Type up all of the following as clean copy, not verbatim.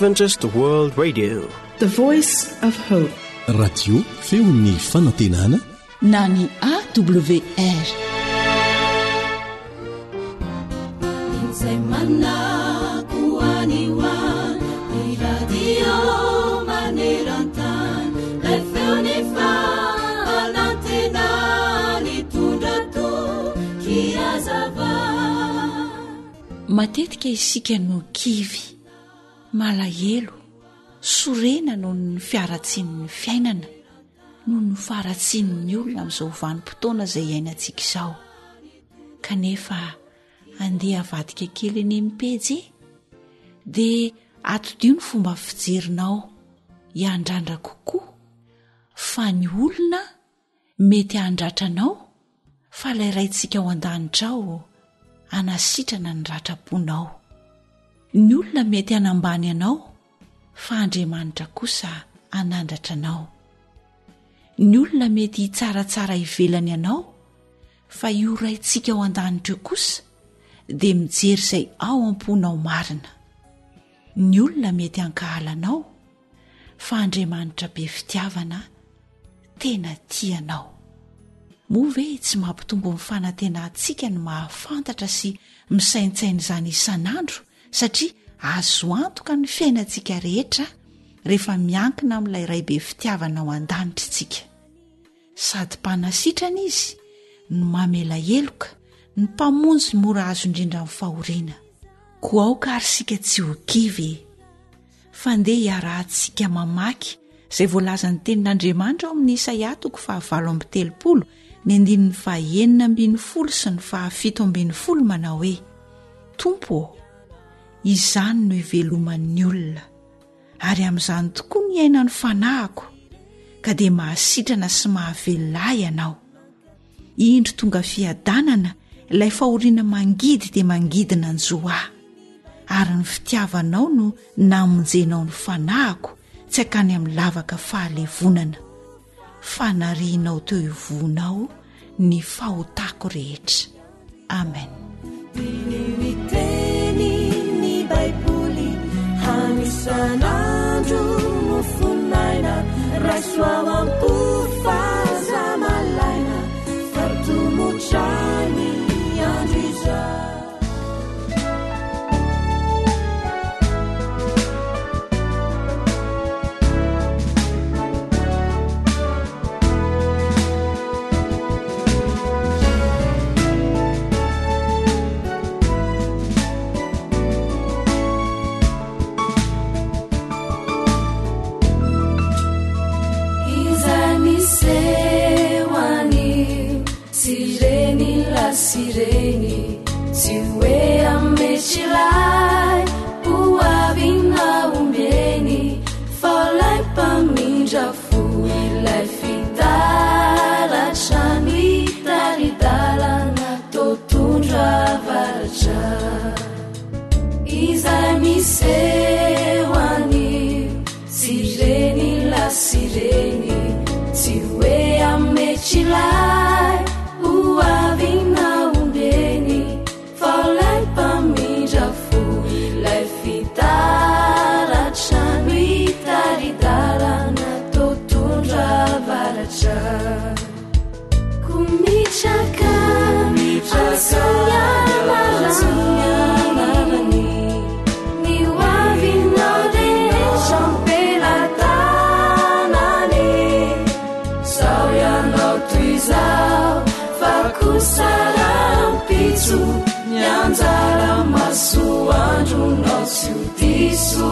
Adventist World Radio, The Voice of Hope. Radio feon'ny fanantenana na ny AWR. Matetika isika no kivy, malahelo, sorena noho ny fiaratsian'ny fiainana, noho ny faharatsian'ny olona amin'izao vanim-potoana izay iainantsika izao. Kanefa andeha avadika kely eny amin'ny pejy dia atodio ny fomba fijerinao hiandrandra kokoa fa ny olona mety handratranao fa ilay raintsika ao an-danitrao anasitrana ny ratraponao. Ny olona mety hanambany anao fa Andriamanitra kosa hanandratra anao. Ny olona mety tsaratsara ivelany anao fa io raintsika ao an-danitra io kosa dia mijery izay ao am-ponao marina. Ny olona mety hankahalanao fa Andriamanitra be fitiavana tena tianao. Moa ve tsy mampitombo ny fanantenantsika ny mahafantatra sy misaintsaina izany isan'andro satria azo antoka ny fiainantsika rehetra rehefa miankina amin'ilay ray be fitiavana ao an-danitra isika. Sady mpanasitrana izy no mamela heloka, ny mpamonjy mora azo indrindra amin'ny fahoriana. Koa aoka ary sika tsy ho kivy fa andeha hiarahantsika mamaky izay voalazan'ny tenin'Andriamanitra ao amin'ny Isaia 40:30 ny 9:9 sy ny 7:10 manao hoe: Tompo, izany no iveloman'ny olona, ary amin'izany tokoa ny aina ny fanahiko, ka dia mahasitrana sy mahavelona ianao. Indro tonga fiadanana, ilay fahoriana mangidy dia mangidina anjoa ahy, ary ny fitiavanao no namonjenao ny fanahiko tsy hakany amin'ny lavaka fahalevonana, fa narianao teo ivonao ny fahotako rehetra. Amen. Ny Baiboly hanisan'andro mofonaina raisoavampo fazamalaina fartomotrany andro izao. Sireni siwe amechilai uavina umbeni falai pamindra fuilai fitara chani taridala na totundra varja izami sewani sireni la sireni siwe amechilai uavina kumichaka asanyamani ni wavinode champelatanane sauyanao tuizao fakusarampitsu nyanzara masuandrunao siutisu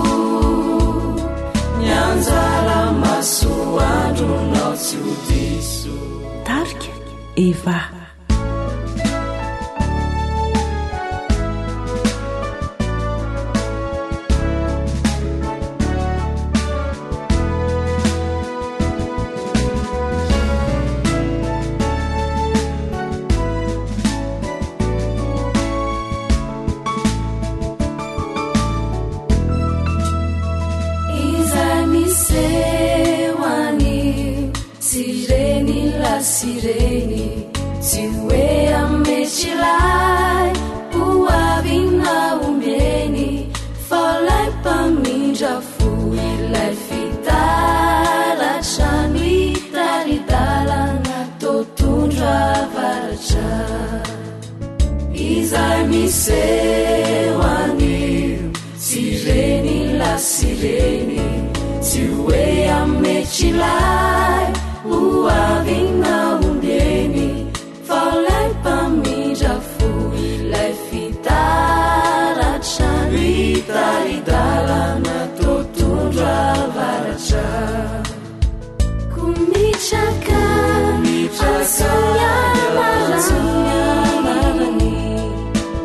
nyanzara masuandrunao siutisu Tarika Eva. Sireni siwe amechilai uavina umbeni falai pamindra izay miseo anio tsy reny lasy reny tsy hoe ametsilay ho avina ombeny fa lay mpamindra fo ilay fitaratra itaridalana totondra varatra ko mitraka asonyamarany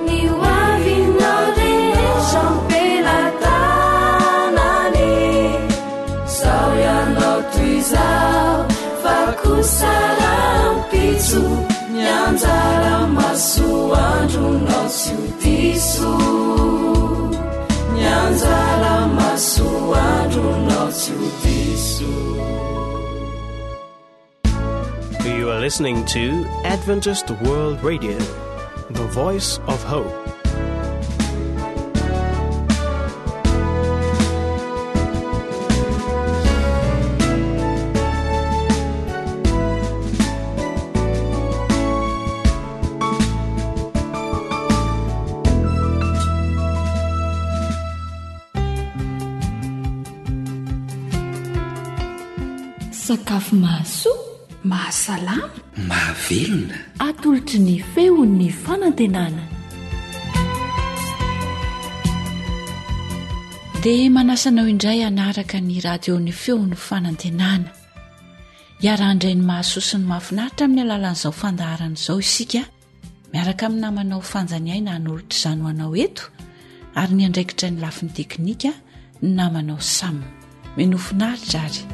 ny hoavinao rehetra mpelantanany sao ianao toy zao fa kosarampitso mianjara masoandronao tsy ho diso mianjara masoandronao tsy ho diso. You are listening to Adventist World Radio, the voice of hope. Sakafo mahasoa, mahasalama, mahavelona, atolotry ny feon'ny fanantenana. Dia manasanao indray anaraka ny radion'ny feon'ny fanantenana. Iarahandray ny mahasoa sy ny mahafinaritra amin'ny alalan'izao fandaharana izao isika, miaraka amin'ny namanao fanjaniaina hanolotra izany ho anao eto, ary ny andraikitra ny lafin'ny teknika ny namanao Sam. Menofinaritra ary.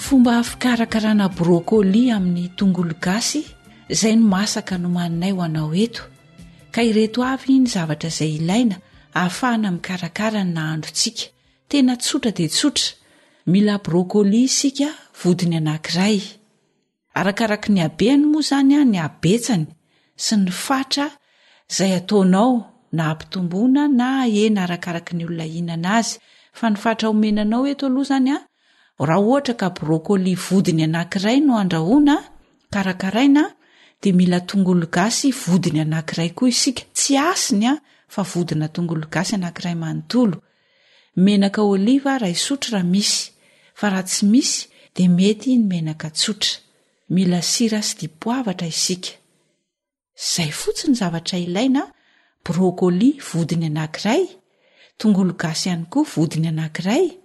Fomba fikarakarana brocoli amin'ny tongolo gasy izay no masaka no maninay ho anao eto. Ka ireto avy ny zavatra izay ilaina ahafahana mikarakara ny nahandrontsika. Tena tsotra dia tsotra. Mila brocoli isika vodiny anankiray. Arakaraka ny habeany moa zany ny habetsany sy ny fatra izay ataonao na ampitomboana na hena arakaraka ny olona ihinana azy. Fa ny fatra omenanao eto aloha zany raha ohatra ka brocoli vodiny anankiray no andrahoana, karakaraina, dia mila tongolo gasy vodiny anankiray koa isika. Tsy asiny fa vodina tongolo gasy anankiray manontolo. Menaka oliva raha isotro raha misy, fa raha tsy misy dia mety ny menaka tsotra. Mila sira sy dipoavatra isika. Zay fotsiny zavatra ilaina: brocoli vodiny anankiray, tongolo gasy ihany koa vodiny anankiray,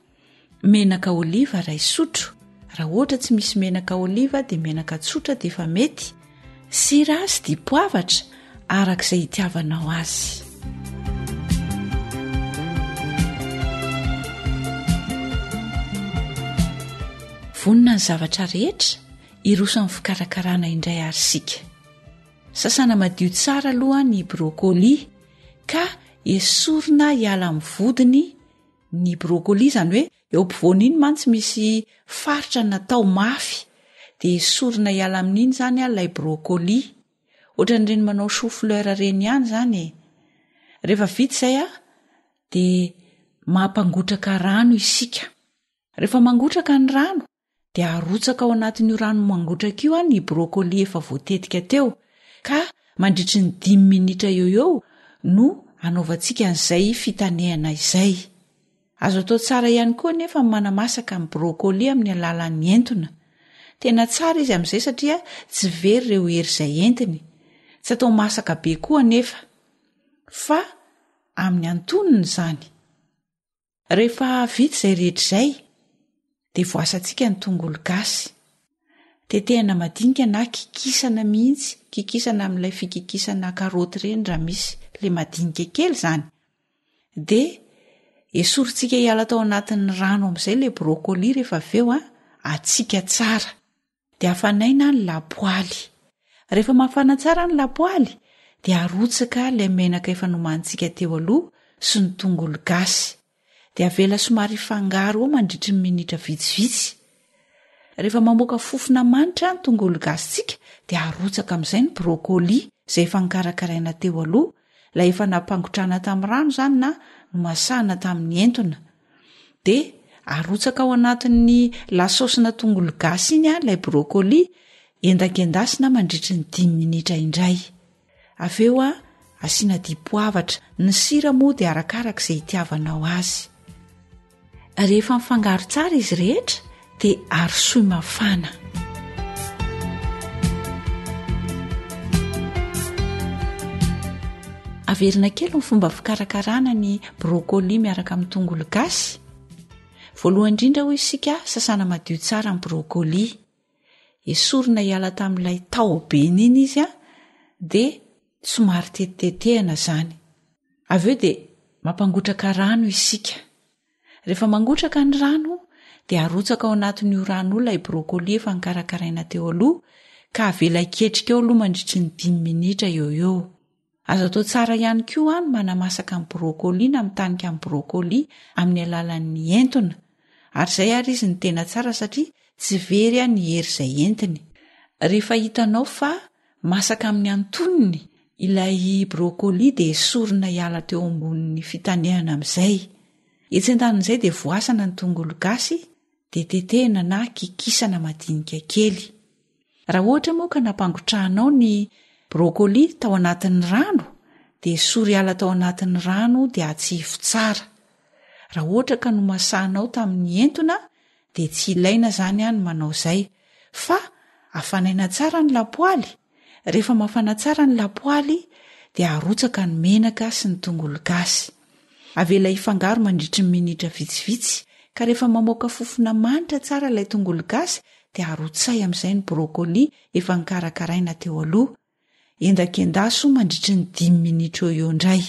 menaka oliva raha isotro. Raha ohatra tsy misy menaka oliva dia menaka tsotra dia efa mety. Sira sy dipoavatra arak'izay itiavanao azy. Vonina ny zavatra rehetra, iroso amin'ny fikarakarana indray ary sika. Sasana madio tsara aloha ny brocoli ka esorina hiala amin'ny vodiny ny brocoli, zany hoe eo ampovoany iny mantsy misy faritra natao mafy, dia esorina hiala amin'iny zany ilay brocoli. Ohatran'ireny manao chou fleur reny ihany zany. Rehefa vita izay dia mampangotraka rano isika. Rehefa mangotraka ny rano dia arotsaka ao anatin'io rano mangotraka io ny brocoli efa voatetika teo, ka mandritry ny 5 minitra eo no anaovantsika an'izay fitanehana izay. Azo atao tsara ihany koa nefa manamasaka ny brocoli amin'ny alalan'ny entona. Tena tsara izy amin'izay satria tsy very ireo hery izay entiny. Tsy atao masaka be koa nefa, fa amin'ny antonony izany. Rehefa vita izay rehetra izay dia voasantsika ny tongolo gasy. Tetehana madinika na kikisana mihitsy, kikisana amin'ilay fikikisana karaoty ireny raha misy, ilay madinika kely zany. Dia esorintsika hiala tao anatin'ny rano amin'izay ilay brocoli. Rehefa aveo atsika tsara dia afanaina ny lapoaly. Rehefa mafana tsara ny lapoaly dia arotsaka ilay menaka efa nomantsika teo aloha sy ny tongolo gasy, dia avela somary fangaro mandritra ny minitra vitsivitsy. Rehefa mamoaka fofona manitra ny tongolo gasitsika dia arotsaka amin'izay ny brocoli izay efa nikarakaraina teo aloha, ilay efa nampangotrana tamin'ny rano zany na nomasahana tamin'ny entona. Dia arotsaka ao anatin'ny lasosina tongolo gasy iny ilay brokoli endakendasina mandritry ny 10 minitra indray. Avy eo asiana dipoavatra, ny sira moa dia arakaraka izay itiavanao azy. Rehefa mifangaro tsara izy rehetra dia arosoy mafana. Averina kely ny fomba fikarakarana ny brokoli miaraka amin'ny tongolo gasy. Voalohany indrindra hoy isika sasana madio tsara ny brokoli. Esorina hiala tamin'ilay taobeny iny izy dia somary tetitetehana zany. Avy eo dia mampangotraka rano isika. Rehefa mangotraka ny rano dia arotsaka ao anatin'io rano ilay brokoli efa nikarakaraina teo aloha ka avela ketrika eo aloha mandritry ny 10 minitra eo. Azo atao tsara ihany koa ny manamasaka ny brokoli na mitanika ny brokoli amin'ny alalan'ny entona. Ary izay ary izy ny tena tsara satria tsy very ny hery izay entiny. Rehefa hitanao fa masaka amin'ny antonony ilay brokoli dia esorina hiala teo ambonin'ny fitanehana amin'izay. Etsy an-tanin'izay dia voasana ny tongolo gasy dia tetehina na kikisana madinika kely. Raha ohatra moa ka nampangotrahanao ny brokoli tao anatin'ny rano dia esory hiala tao anatin'ny rano dia atsifo tsara. Raha ohatra ka nomasahanao tamin'ny entona dia tsy ilaina zany any manao izay fa afanaina tsara ny lapoaly. Rehefa mafana tsara ny lapoaly dia arotsaka ny menaka sy ny tongolo gasy. Avela ifangaro mandritry ny minitra vitsivitsy ka rehefa mamoaka fofona manitra tsara ilay tongolo gasy dia arotsay amin'izay ny brokoli efa nikarakaraina teo aloha. Endakendasy mandritry ny 10 minitra eo indray.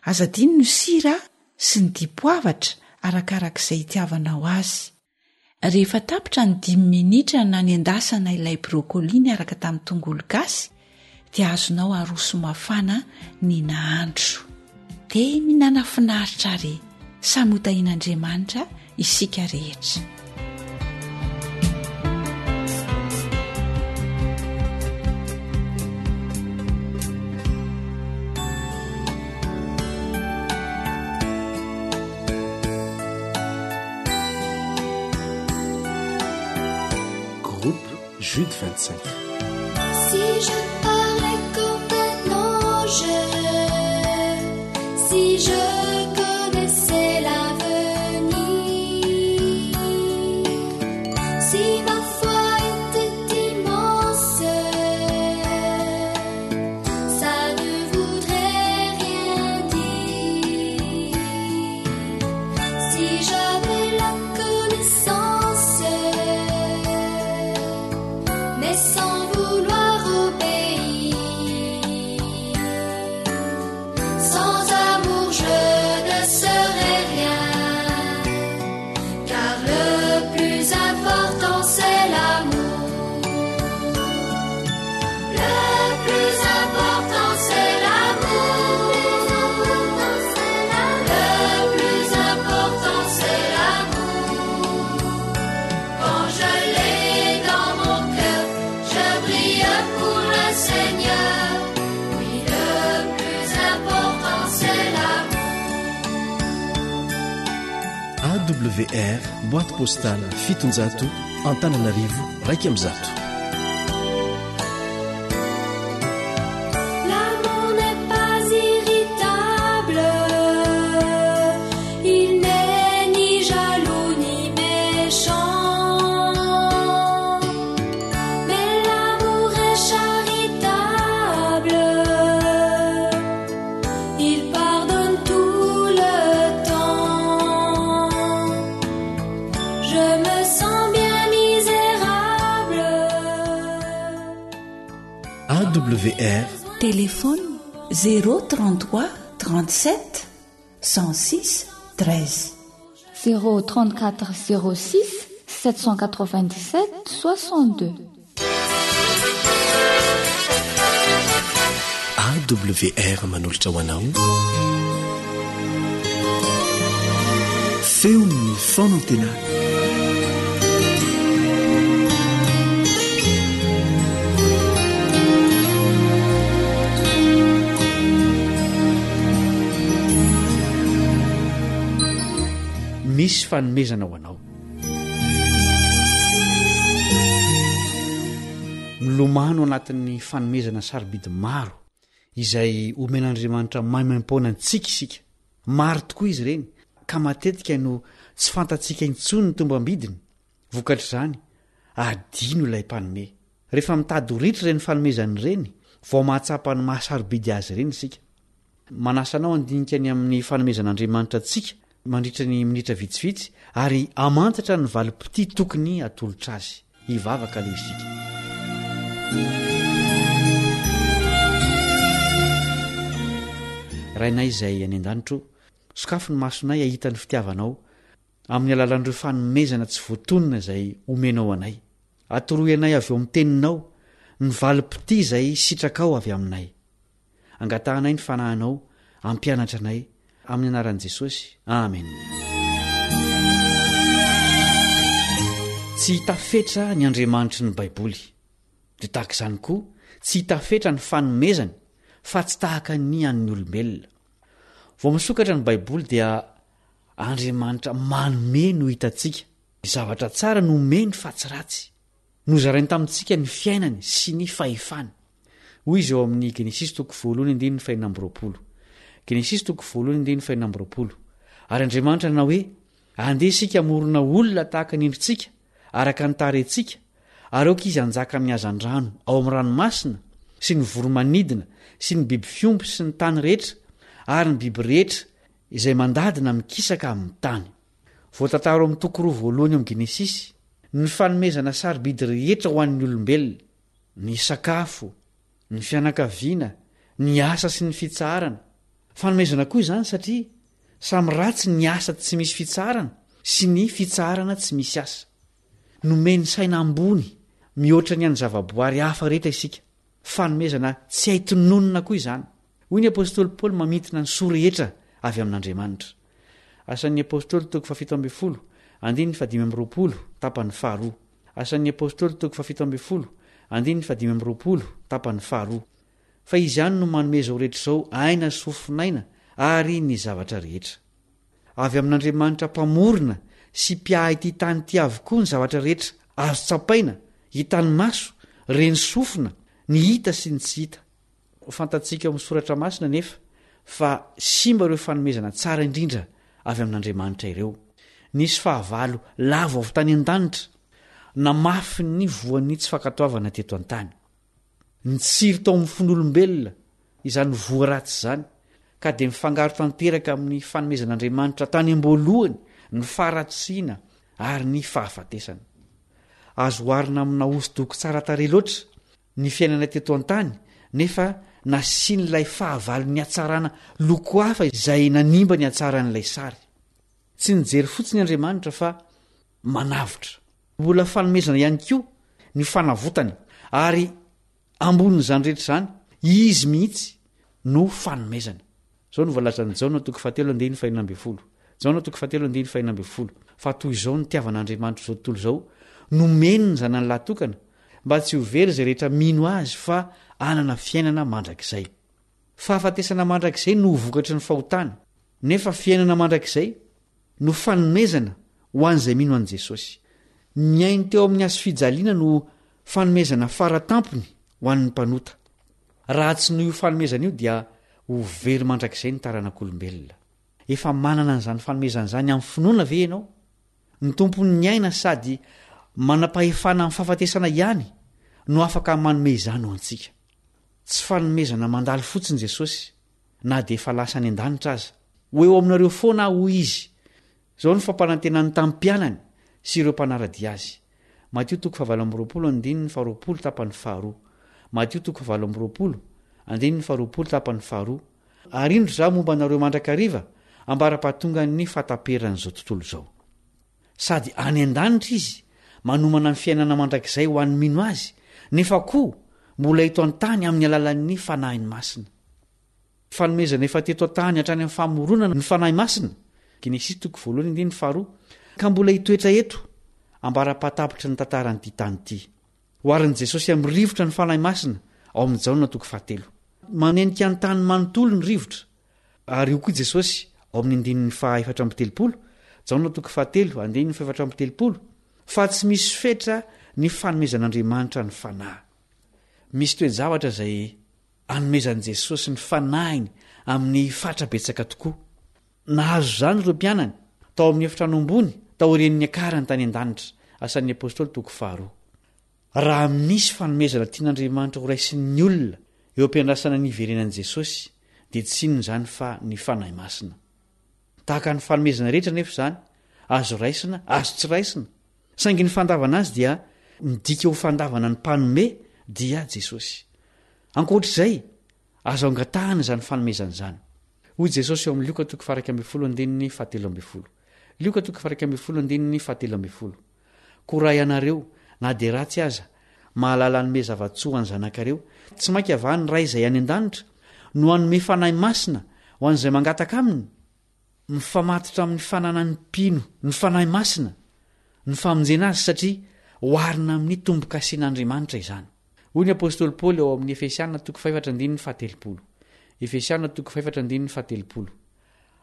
Aza diny ny sira sy ny dipoavatra arakaraka izay itiavanao azy. Rehefa tapitra ny 10 minitra na nendasana ilay brokoli niaraka tamin'ny tongolo gasy dia azonao aroso mafana ny nahandro. Dia minana finaritra re, samy hotahin'Andriamanitra isika rehetra. Groupe Jude 25. Si je parlais comme un ange, si je connaissais l'avenir, si ma foi était immense, ça ne voudrait rien dire. Si j'avais la connaissance, mais sans vouloir obéir, sans amour je ne serais rien, car le plus important c'est l'amour. Le plus important c'est l'amour. Le plus important c'est l'amour. Quand je l'ai dans mon cœur, je brille pour le Seigneur. Oui, le plus important c'est l'amour. AWR, boîte postale fitonjato, Antananarivo, Reykjavik. L'amour n'est pas irritable, il n'est ni jaloux ni méchant, mais l'amour est charitable, il pardonne tout le temps. Je me sens bien misérable. AWR, Téléphone 033 37 106 13. 034 06 797 62. AWR manolotra ho anao. Feon'ny fonantenana. misy fanomezana ho anao. Milomano anatin'ny fanomezana sarobidy maro izay omen'Andriamanitra maimaim-poana antsika isika. Maro tokoa izy ireny ka matetika no tsy fantatsika intsony ny tombam-bidiny. Vokatra izany adino ilay mpanome. Rehefa mitady ho ritra ireny fanomezana ireny vao mahatsapa ny mahasarobidy azy ireny isika. Manasa anao andinika ny amin'ny fanomezan'Andriamanitra antsika mandritra ny minitra vitsivitsy ary amantatra ny valim-pity tokony atolotra azy. Hivavaka ilay isika. Rainay izay any an-danitro, sokafo ny masonay ahita ny fitiavanao amin'ny alalan'ireo fanomezana tsy voatonona izay omenao anay. Atoroy anay avy eo amin'ny teninao ny valim-pity izay sitrakao avy aminay. Angatahanay ny fanahinao, ampianatra anay amin'ny anaran'i Jesosy. Amen. Tsy hitafetra ny Andriamanitry ny Baiboly. Dia tahaka izany koa tsy hitafetra ny fanomezany fa tsy tahaka ny an'ny olombelona. Vao misokatra ny Baiboly dia Andriamanitra manome no hitantsika. Zavatra tsara no omeny fa tsy ratsy. Nozarainy tamintsika ny fiainany sy ny fahefany. Hoy izy eo amin'ny Genesis 1:5. Genesis 1:5. Ary Andriamanitra nanao hoe, andeha isika hamorona olona tahaka ny endritsika, araka ny tarentsika, ary aoka izy hanjaka amin'ny hazan-drano ao amin'ny ranomasina sy ny voromanidina sy ny biby fiompy sy ny tany rehetra ary ny biby rehetra izay mandadina mikisaka amin'ny tany. Voatantara amin'ny toko 2 voalohany amin'ny Genesis, ny fanomezana sarobidy rehetra ho an'ny olombelona, ny sakafo, ny fianakaviana, ny asa sy ny fitsarana. Fanomezana koa izany satria samy ratsy ny asa tsy misy fitsarana sy ny fitsarana tsy misy asa. Nomeny saina ambony mihoatra ny an'ny zavaboary hafa rehetra isika. Fanomezana tsy haitononona koa izany. Hoy ny apôstôly Paoly mamintina ny soa rehetra avy amin'Andriamanitra. Asan'ny apôstôly 7:20, 5:20, tapany 2. Asan'ny apôstôly 7:20, 5:20, tapany 2. Fa izy ihany no manome izao rehetra izao aina sy fofinaina ary ny zavatra rehetra. Avy amin'Andriamanitra mpamorona sy mpiahy ity tany ity avokoa ny zavatra rehetra azo tsapaina, hitan'ny maso, reny sofina, ny hita sy ny tsy hita. Fantatsika amin'ny soratra masina nefa fa simba ireo fanomezana tsara indrindra avy amin'Andriamanitra ireo. Nisy fahavalo lavo avy tany an-danitra, namafy ny voan'ny tsy fankatoavana teto an-tany. Nitsiry tao amin'ny fon'olombelona izany voa ratsy izany, ka dia mifangaro tanteraka amin'ny fanomezan'Andriamanitra tany am-boalohany, ny faharatsiana ary ny fahafatesana. Azo oharina amina hosodoko tsara tarehy loatra ny fiainana teto an-tany, nefa nasian'ilay fahavalo ny hatsarana loko hafa izay nanimba ny hatsaran'ilay sary. Tsy nijery fotsiny Andriamanitra fa manavotra. Mbola fanomezana ihany koa ny fanavotany, ary ambonin'izany rehetra izany izy mihitsy no fanomezana. Zao no voalazan'ny Jaona 7:5. Jaona 7:5. Fa toy izao ny tiavan'Andriamanitra zao tontolo izao, nomeny ny zanany lahatokana mba tsy ho very izay rehetra mino azy fa anana fiainana mandrakizay. Fahafatesana mandrakizay no vokatry ny fahotana, nefa fiainana mandrakizay no fanomezana ho an'izay mino an'i Jesosy. Ny ainy teo amin'ny azo fijaliana no fanomezana faratampony ho an'ny mpanota. Raha tsy noho io fanomezana io dia ho very mandrakizay ny taranak'olombelona. Efa manana an'izany fanomezana izany amin'ny finoana ve ianao? Ny tompony ny aina sady manam-pahefana amin'ny fahafatesana ihany no afaka manome izany ho antsika. Tsy fanomezana mandalo fotsiny Jesosy, na dia efa lasa any an-danitra aza. Ho eo aminareo foana hoy izy. Zao ny fampanantenany tamin'ny mpianany sy ireo mpanaradia azy. Matio 7:20, tapany 2. Matio 7:20, tapany 2. Arindro zaho momba anareo mandrakariva ambara-pahatonga ny fataperan'izao tontolo izao. Sady any an-danitra izy manomana ny fiainana mandrakizay ho an'ny mino azy, nefa koa mbola hito an-tany amin'ny alalan'ny fanahiny masina. Fanomezana efa teto an-tany hatrany amin'ny famoronana ny fanahy masina. Genesis 1:2. Ka mbola hitoetra eto ambara-patapitra ny tantaran'ity tany ity. Hoarin'i Jesosy amin'ny rivotra ny fanahy masina ao amin'ny Jaona 4. Manenika ny tany manontolo ny rivotra. Ary io koa Jesosy ao amin'ny 4:30, jaona toko fahatelo andeny fefatra amtelopolo fa tsy misy fetra ny fanomezan'andriamanitra ny fanahy misy toejavatra zay anomezan' jesosy ny fanahiny amin'ny fatrabetsaka tokoa nahazo zany ireo mpianany tao amin'ny efitranombony taoren'ny akarany tany an-danitra asan'ny apôstôly toko 2 raha misy fanomezana tian'andriamanitra ho raisin'ny olona eo ampiandrasana ny iverenan'i jesosy dia tsy inona izany fa ny fanahy masina tahaka ny fanomezana rehetra nefa izany azo raisina azo tsy raisina saingy ny fandavana azy dia midika ho fandavana ny mpanome dia jesosy ankoatr'izay azo angatahana izany fanomezana izany hoy jesosy eo amin'ny Lioka 11:17 koraha ianareo na dia ratsy aza mahalala nome zavatsoa any zanakareo tsy mainky avahany ray izay any an-danitra no hanome fanahy masina ho an'izay mangataka aminy mifamatotra amin'ny fananany mpino ny fanahy masina ny famonjena azy satria hoarina amin'ny tombo-kasian'andriamanitra izany hoy ny apôstôly Paoly ao amin'ny Efesiana 5:17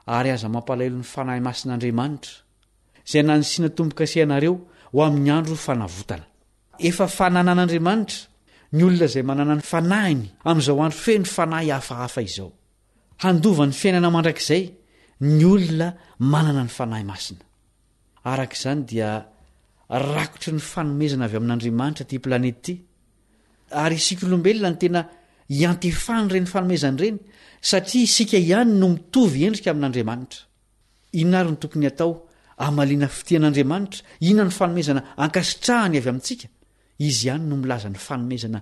ary aza mampalahelo ny fanahy masin'Andriamanitra izay nanisina tombo-kasianareo ho amin'ny andro fanavotana efa fananan'Andriamanitra ny olona izay manana ny fanahiny amin'izao andro feno fanahy hafahafa izao handova ny fiainana mandrakizay ny olona manana ny fanahy masina araka izany dia rakotry ny fanomezana avy amin'Andriamanitra ty planety ty ary isika olombelona ny tena hiantefany ireny fanomezany ireny satria isika ihany no mitovy endrika amin'Andriamanitra inona ary ny tokony atao amaliana fitian'Andriamanitra inona ny fanomezana ankasitrahany avy amintsika izy ihany no milaza ny fanomezana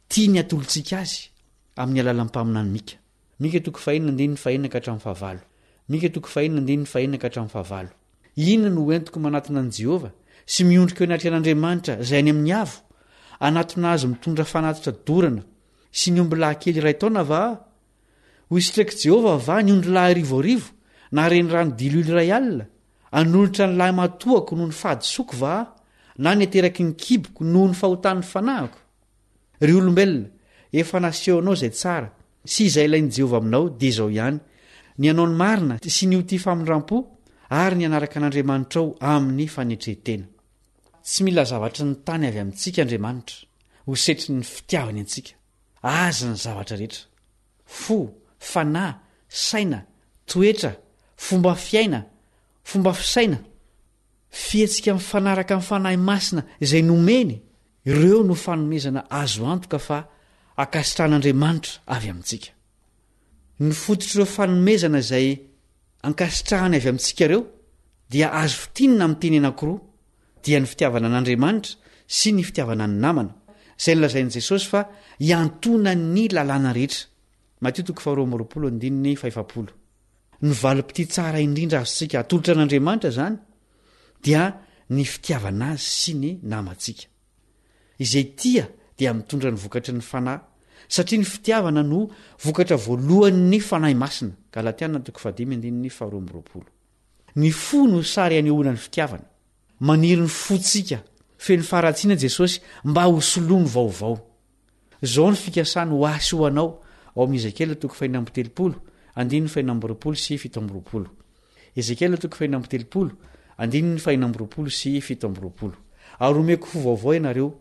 tia ny atolontsika azy amin'ny alalan'ny mpaminany Mika 5:1-5 inona no entiko manatona an' Jehova sy miondrika eo anatrehan'Andriamanitra izay any amin'ny avo anatona azy mitondra fanatitra dorana sy ny omby lahy-kely iray taona va ho isitraiky Jehova va ny ondry lahy rivoarivo na reny rano diloilo iray alina anolotra ny lahy matoako noho ny fahadisoko va na ny ateraky ny kiboko noho ny fahotan'ny fanahiko ry olombelona efa nasehoanao izay tsara sy izay ilain'i Jehova aminao dia izao ihany ny anao ny marina sy ny ho tia famindram-po ary ny anaraka an'Andriamanitra ao amin'ny fanetrehtena tsy mila zavatra ny tany avy amintsika Andriamanitra ho setry ny fitiavany antsika aza ny zavatra rehetra fo fanahy saina toetra fomba fiaina fomba fisaina fietsika mifanaraka amin'ny fanahy masina izay nomeny ireo no fanomezana azo antoka fa akasitran'Andriamanitra avy amintsika ny fototr'ireo fanomezana izay ankasitrahany avy amintsika ireo dia azo fitinina amin'ny teny anankiroa dia ny fitiavana an'Andriamanitra sy ny fitiavana ny namana izay nolazain'i Jesosy fa hiantona ny lalàna rehetra Matteo 2:5 ny valim-pity tsara indrindra azontsika atolotra an'Andriamanitra zany dia ny fitiavana azy sy ny namantsika izay tia dia mitondra ny vokatry ny fanahy satria ny fitiavana no vokatra voalohan'ny fanahy masina Galatiana 5:12 ny fo no sary anehoana ny fitiavana maniry ny fotsika feny faratsiana Jesosy mba ho soloany vaovao zao ny fikasany ho asy ho anao ao amin'ny Ezekiel 5:20 Ezekiel 5:20 ary omeko fo vaovao ianareo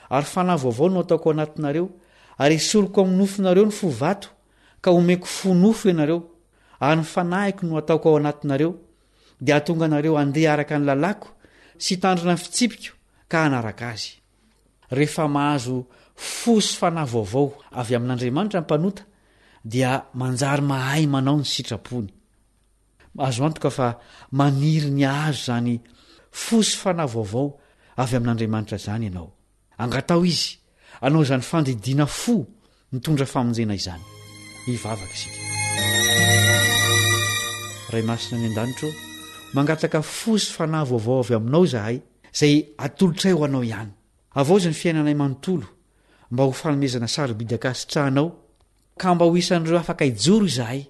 ary fanahy vaovao no ataoko anatinareo ary esoriko amin'ny nofonareo ny fo vato ka omeko fo nofo ianareo ary ny fanahiko no ataoko ao anatinareo dia atonga anareo andeha araka ny lalako sy tandrina ny fitsipiko ka hanaraka azy rehefa mahazo fo sy fanahy vaovao avy amin'Andriamanitra ny mpanota dia manjary mahay manao ny sitrapony azo antoka fa maniry ny ahazo zany fo sy fanahy vaovao avy amin'Andriamanitra zany ianao angatao izy anao zany fandidiana fo mitondra famonjena izany hivavaka isika ray masina ny an-danitro mangataka fo sy fanahy vaovao avy aminao zahay izay atolotray ho anao ihany avao izy ny fiainanay manontolo mba ho fanomezana sarobidy akasitrahanao ka mba ho isan'ireo afaka hijoro izahay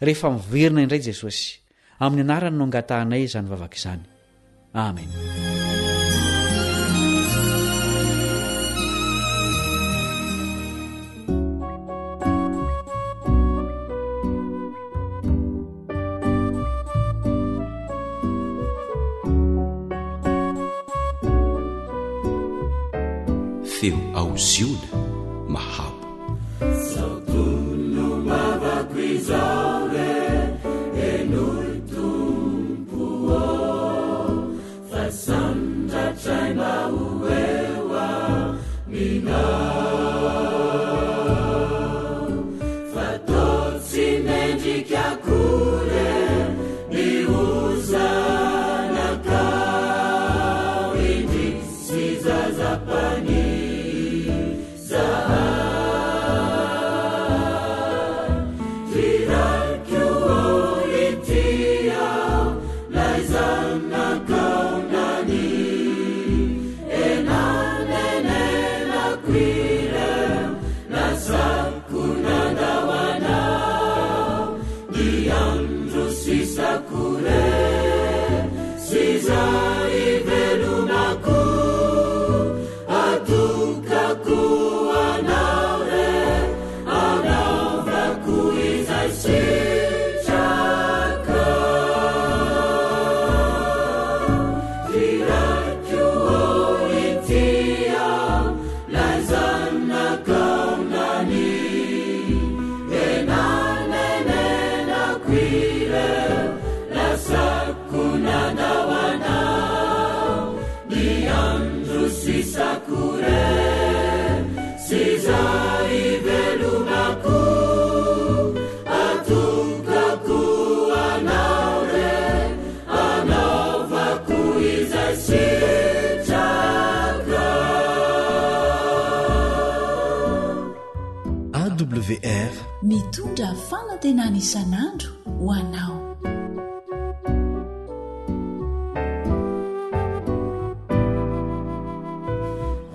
rehefa miverina indray Jesosy amin'ny anarany no angatahanay izany vavaka izany amen feo aoziona mahabo saotono mavako izao re enory tompo fa sandratray mba hoeoa minao fatao tsy mendrika kore ny ozanakao indry sy zazapany AWR mitondra fanantenana isan'andro ho anao.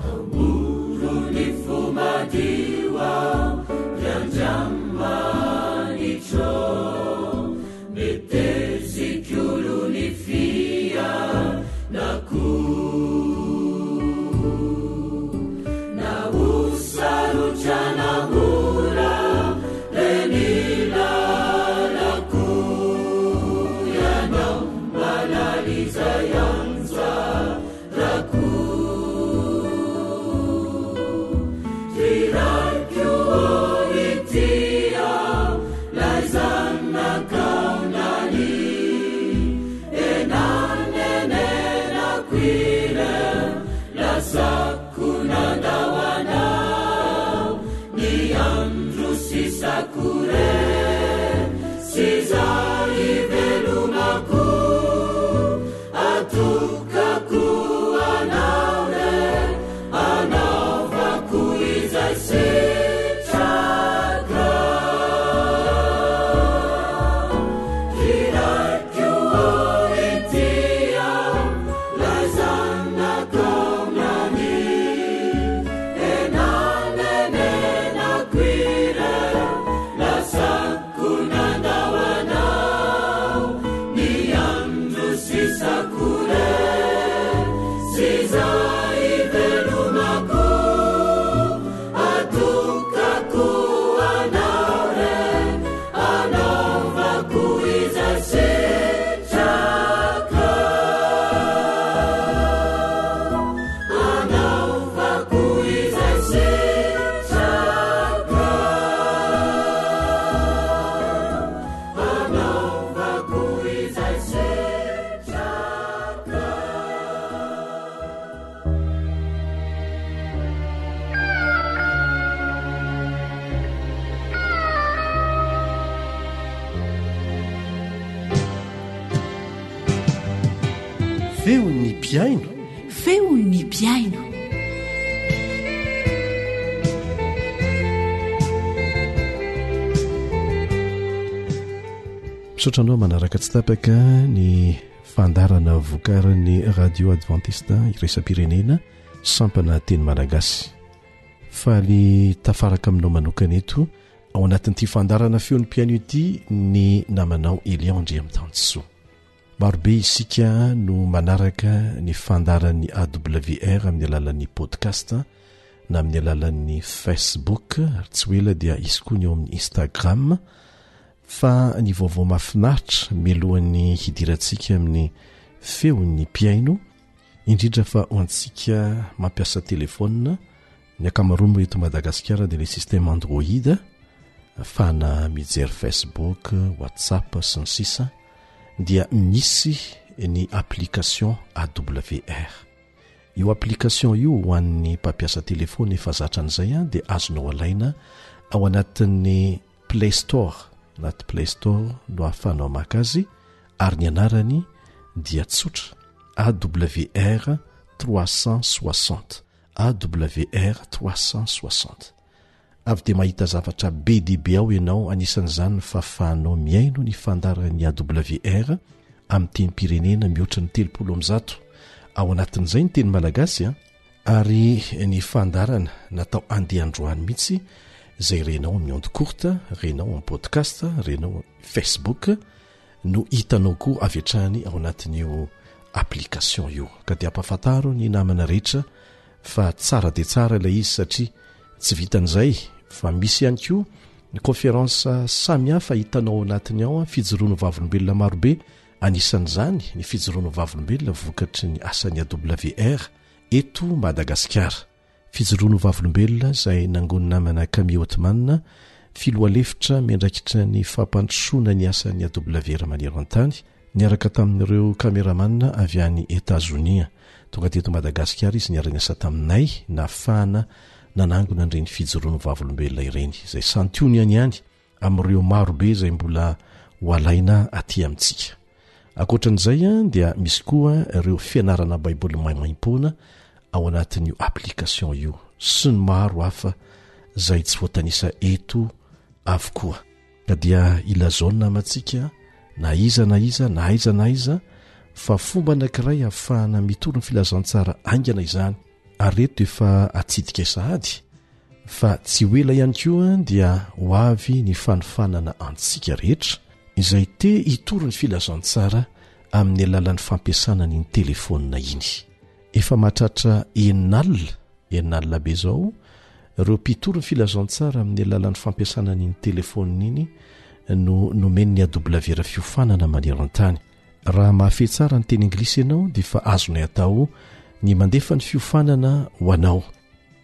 amorony fomadiwa riandramanitro metezikolony fia naku na usaruchanagura renilalaku yanao malaliza yanza raku tirakyo itia laizanakaunani enanenena lasakunandawana ni andro sisakure sizaivelumaku atukaku anaure anavaku izai sitraka tirakyo itia laizanakaunani enanenena kuire lasakunandawanao ni andro sisakure sizaivelumaku atukaku anaure anavaku izai sitraka anavaku izai sitraka anavaku izai sitraka. feon'ny piaino feon'ny piaino misaotra anao manaraka tsy tapaka ny fandarana vokarany radio adventiste iresa-pirenena sampana teny malagasy faly tafaraka aminao manokana eto ao anatin'ity fandarana feon'ny piaino ity ny namanao Eliandry amin'ny tansoa. Marobe isika no manaraka ny fandaran'ny AWR amin'ny alalan'ny podcast na amin'ny alalan'ny Facebook, tsy ho ela dia isy koa ny eo amin'ny Instagram. Fa ny vaovao mahafinaritra mialohan'ny hidirantsika amin'ny feon'ny piaino, indrindra fa ho antsika mampiasa telefona ny akamaroa eto madagasikara dia le système android fana mijery facebook, whatsapp sy ny sisa dia misy ny application AWR. Io application io ho an'ny mpampiasa telefony efa zatran'izay dia azonao alaina ao anatin'ny Play Store. Anaty Play Store no ahafanao maka azy ary ny anarany dia tsotra AWR 360. AWR 360. Avy dia mahita zavatra be dibe ao ianao, anisan'izany fa ahafahanao miaino ny fandaran'ny AWR amin'ny teny pirenena mihoatra ny 300 ao anatin'izay ny teny malagasy ary ny fandarana natao andehandroany mihitsy izay renao amin'ny onde courte, renao amin'ny podcast, renao Facebook no hitanao koa avy hatrany ao anatin'io application io. Ka dia ampafantaro ny namana rehetra fa tsara dia tsara ilay izy satria tsy vitan'izay fa misy ihany koa ny conférence samihafa hitanao ao anatiny ao fijoroano vavolombelona marobe. Anisan'izany ny fijoroano vavolombelona vokatry ny asan'ny AWR eto Madagasikara. Fijoroano vavolombelona izay nangonina namana Camille Otman, filohalefitra miandraikitra ny fampandrosoana ny asan'ny AWR maneran tany, niaraka tamin'ireo kameramanna avy any Etazonia. Tonga teto Madagasikara izy niara-niasa taminay nahafahana nanangona an'ireny fijoroano vavolombelona ireny izay santiony ihany amin'ireo marobe izay mbola ho alaina aty amintsika. Ankoatran'izay dia misy koa ireo fianarana baiboly maimaim-poana ao anatin'io application io sy ny maro hafa izay tsy voatanisa eto avokoa. Ka dia ilazao ny namantsika na iza na aiza fa fomba anankiray ahafahana mitoro ny filazantsara aingana izany. Ary reto efa atsidika sahady fa tsy hoela ihany koa dia ho avy ny fanofanana antsika rehetra izay te hitoro ny filazantsara amin'ny alalan'ny fampiasana ny telefônina iny. Efa mahatratra eninalina be zao ireo mpitoro ny filazantsara amin'ny alalan'ny fampiasana ny telefônina iny no nomen'ny AWR fiofanana maneran-tany. Raha mahafehy tsara ny teny anglisy ianao dia fa azonay atao ny mandefa ny fiofanana ho anao.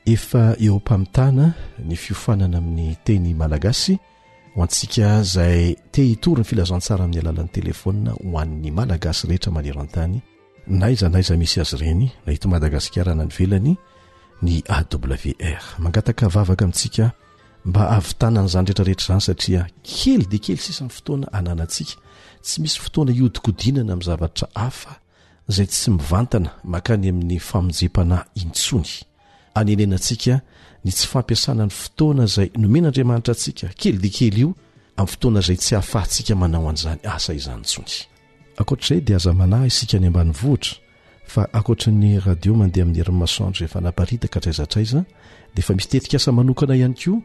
Efa eo mpamitana ny fiofanana amin'ny teny malagasy ho antsika izay te hitoro ny filazantsara amin'ny alalan'ny telefônina ho an'ny malagasy rehetra maneran-tany naiza misy azy ireny na eto Madagasikara na nivelany ny AWR. Mangataka vavaka amintsika mba avitanana izany rehetrarehetra izany satria kely dia kely sisa ny fotoana ananantsika. Tsy misy fotoana iodikodinana amin'ny zavatra hafa izay tsy mivantana makany amin'ny famonjepana intsony. Anenenantsika ny tsy fampiasana ny fotoana izay nomen'Andriamanitra antsika kely dia kely io amin'ny fotoana izay tsy hahafahantsika manao an'izany asa izany intsony. Ankoatr'izay dia aza manahy isika any ambanivohitra fa ankoatra ny radio mandeha amin'ny herin'ny masoandro efa naparitaka traizatraiza dia efa misy tetikasa manokana ihany koa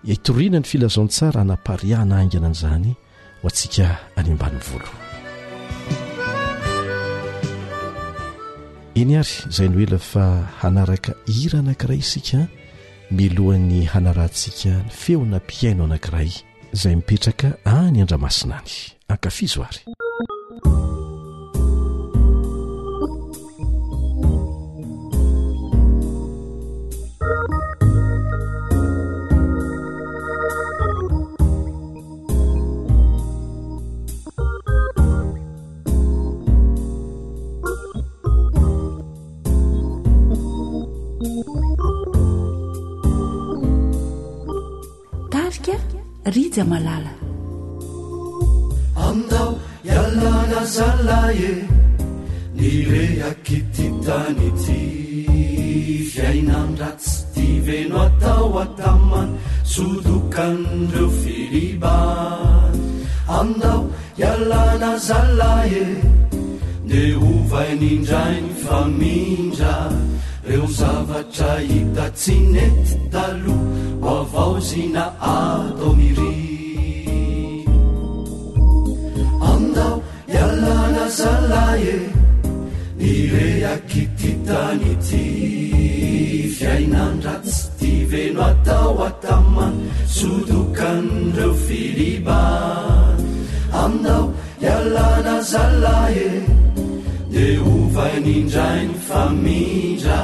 hitoriana ny filazantsara hanapariahana aingana an'izany ho antsika any ambanivolo. Eny ary izay no ela fa hanaraka hira anankiray isika milohan'ny hanarantsika ny feona mpiaino anankiray izay mipetraka any Andramasina any. Ankafizo ary. Rija malala andao yalana zalaye nireakititany ty fiainandratsy ty veno atao atamany sodokan'ireo filiban andao yalana zalaye de ovain'indrainy famindra reo zavatra hitatsy nety talo avao zina atao miry andao yalana zalaye nireakititany ty fiainandratsy ty veno atao atamany sodokan'ireo filiban andao yalana zalaye de ovain'indrainy famindra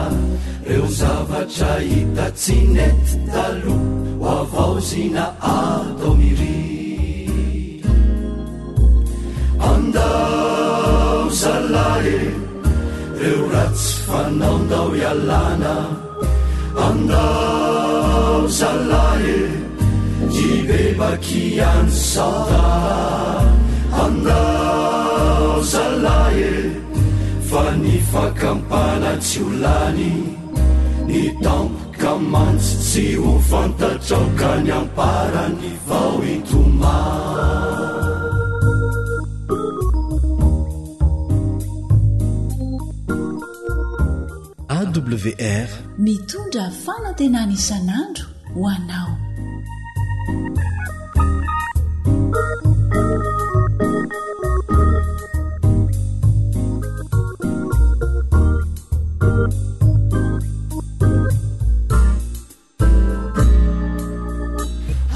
reo zavatra hitatsinety talo ho avaozina atao miry andao zalae reo ratsy fanaondao ialana andao zalae jibebakiany sauta andao zalae fa ny fakampana tsy olany ny tampoka mantsy tsy ho fantatraoka ny amparany vao itoma AWR mitondra fanantenana isan'andro ho anao.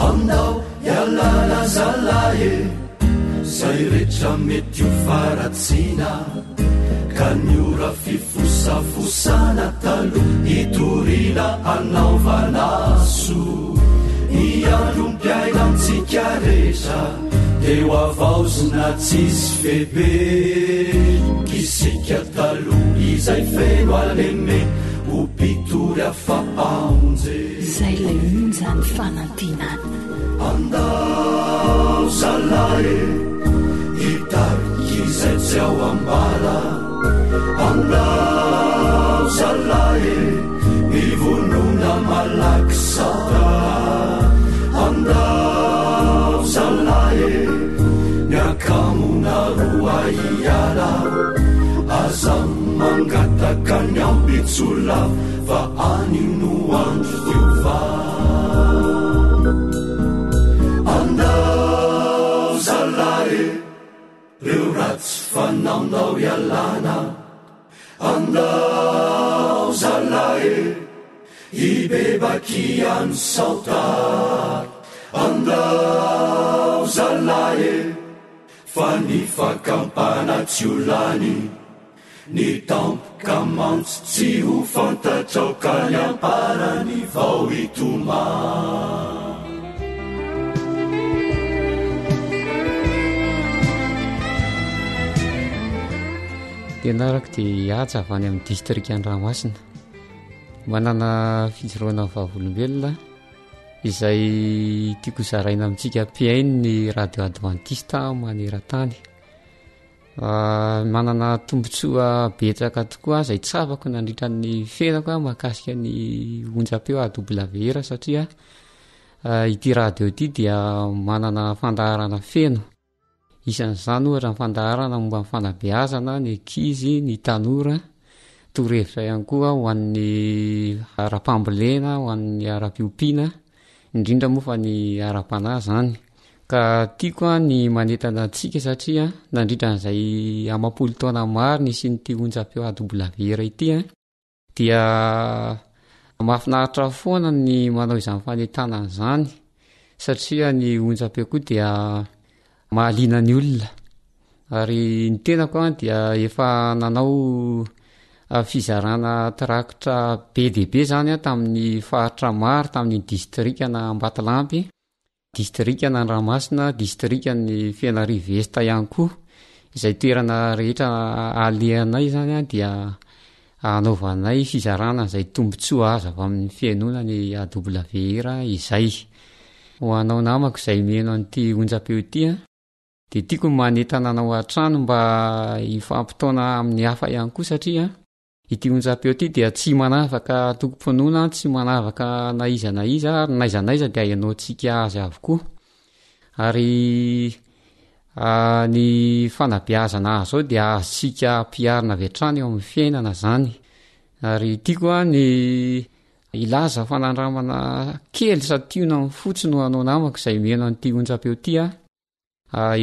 Andao ialana zalae zay rehetra mety ho faratsina ka ny ora fifosafosana talo hitorina anaovanaso ny androm-piaina amintsika rehetra eo avaozina tsisy febe isika talo izay feno aleme ho mpitory afapaonje zay lay onjany fanantenana andao zalae hitariky izay tsy ao ambala andao zalae mivonona malaky sauta andao zalae miakamona roa iala aza mangataka ny ampitsola fa anino andro fiova andao zalae reo ratsy fanaondao ialana andao zalae ibebakiany sauta andao zalae fa ny fakampana tsy olany ny tampoka mantsy tsy ho fantatraoka ny amparany vao itoma tenarako dia aja avy any amin'ny distrika Andramasina manana fijoroana vavolombelona izay tiako zaraina amintsika piainy ny radio adventista maneran-tany manana tombotsoa betsaka tokoa zay tsapako nandritra ny fenako mahakasika ny onjam-peo AWR satria ity radio ity dia manana fandaharana feno isan'izany ohatra ny fandaharana momba ny fanabeazana ny ankizy ny tanora torevitra ihany koa ho an'ny ara-pambolena ho an'ny ara-piompiana indrindra moa fa ny ara-panahy zany ka tiako ny manentana antsika satria nandritra n'izay amapolo taona maro ny sy nyty onjam-peo AWR ity dia mahafinaritra foana ny manao izany fanentana zany satria ny onjam-peo koa dia mahaliana ny olona ary ny tenako dia efa nanao fizarana trakitra be deaibe zany tamin'ny faritra maro tamin'ny distrika na Ambatolampy distrika na Andramasina distrika ny Fianarivy Est ihany koa izay toerana rehetra alehanay zany dia anaovanay fizarana izay tombotsoa azo avy amin'ny fianonany AWR izay ho anao namako izay miheno an'ity onjam-peo ity dia tiako manentana anao an-trano mba hifampitaona amin'ny hafa ihany koa satria ity onjam-peo ity dia tsy manavaka tokom-pinoana tsy manavaka naiza ary naiza dia hainao tsika azy avokoa ary ny fanabeazana azo ao dia azontsika piarina avy hatrany eo amin'ny fiainana zany ary tiako ny ilaza fanandramana kely sationa amin'ny fotsiny ho anao namako izay miheno an'ity onjam-peo ity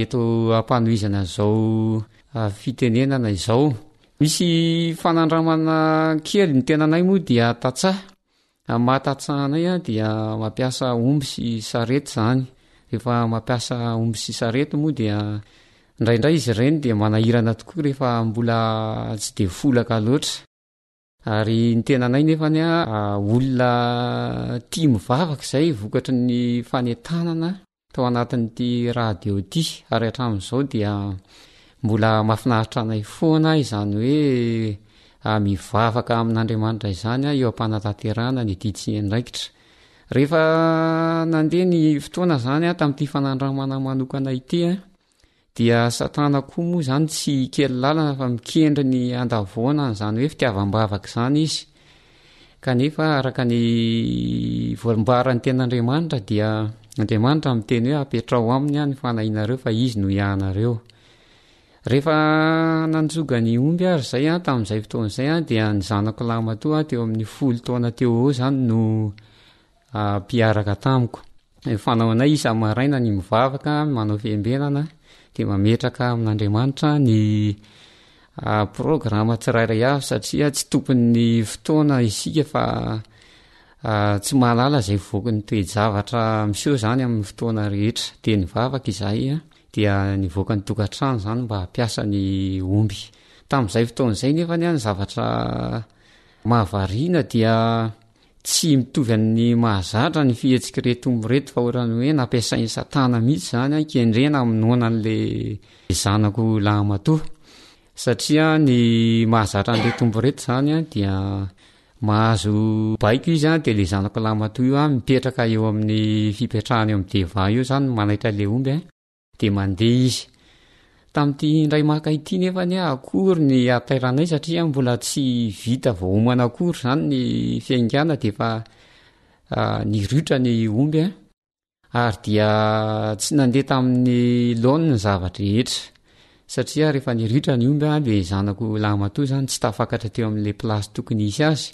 eto ampanohizana zao fitenenana izao misy fanandramana kely ny tenanay moa dia tatsaha mahatatsahanay dia mampiasa omby sy sarety zany rehefa mampiasa omby sy sarety moa dia indraindray izy ireny dia manahirana tokoa rehefa mbola tsy dia folaka loatra ary ny tenanay nefany olona tia mivavaka izay vokatry ny fanentanana tao anatin'ity radio ty ary hatramin'izao dia mbola mahafinaritra anay foana izany hoe mivavaka amin'Andriamanitra izany eo am-panantanterahana ny ditsy ndraikitra. Rehefa nandeha ny fotoana zany tamin'ity fanandramana manokana ity dia satana koa moa zany tsy kely lalana fa mikendry ny andavoana n'izany hoe fitiavam-bavaka izany izy. Kanefa araka ny voambaran'ny ten'Andriamanitra dia Andriamanitra miteny hoe apetrao aminy ny fanahinareo fa izy no ianareo. Rehefa nanjoga ny omby ary zay tamin'izay fotoan'izay dia ny zanako lamatoa teo amin'ny 10 taona teo eo zany no mpiaraka tamiko. Fanaonay isa maraina ny mivavaka manao fiembenana dia mametraka amin'Andriamanitra ny programa tsirairay avy satria tsy tompon'ny fotoana isika fa tsy mahalala izay voky ny toe-javatra miseho zany amin'ny fotoana rehetra dia nivavaka izahay dia nivoaka ny tokantrano zany mba hampiasa ny omby. Tamin'izay fotoan'izay nefa ny zavatra mahavariana dia tsy mitovy amin'ny mahazatra ny fihetsika reto reto fa ohatrany hoe nampiasain'ny satana mihitsy zany kendrena aminona an'ilay zanako lamatoa satria ny mahazatra n'ilay tombo reto zany dia mahazo baiko izy dia ilay zanako lamatoa io mipetraka eo amin'ny fipetrahany eo amin'ny deva io zany manaitra ilay omby dia mandeha izy. Tamin'ity indray maka ity nefa ny akory ny atairanay satria mbola tsy vita vahoamana akory zany ny fiaingana dia fa niritra ny omby ary dia tsy nandeha tamin'ny laony ny zavatra rehetra satria rehefa niritra ny omby dia zanako lamatoa zany tsy tafakatra teo amin'ilay plasy tokony isy azy